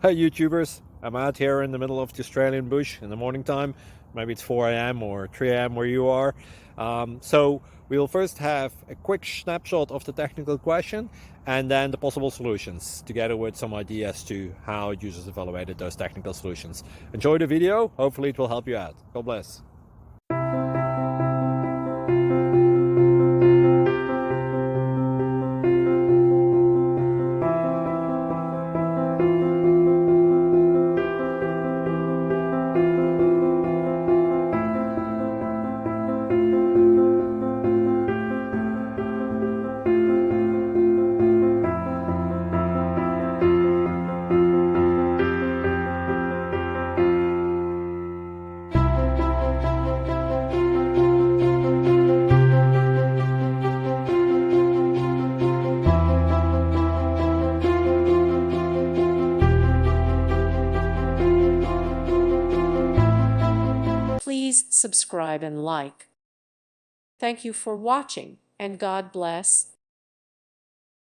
Hey YouTubers, I'm out here in the middle of the Australian bush in the morning time. Maybe it's 4 a.m. or 3 a.m. where you are. So we'll first have a quick snapshot of the technical question and then the possible solutions, together with some ideas to how users evaluated those technical solutions. Enjoy the video, hopefully it will help you out. God bless. Please subscribe and like. Thank you for watching, and God bless.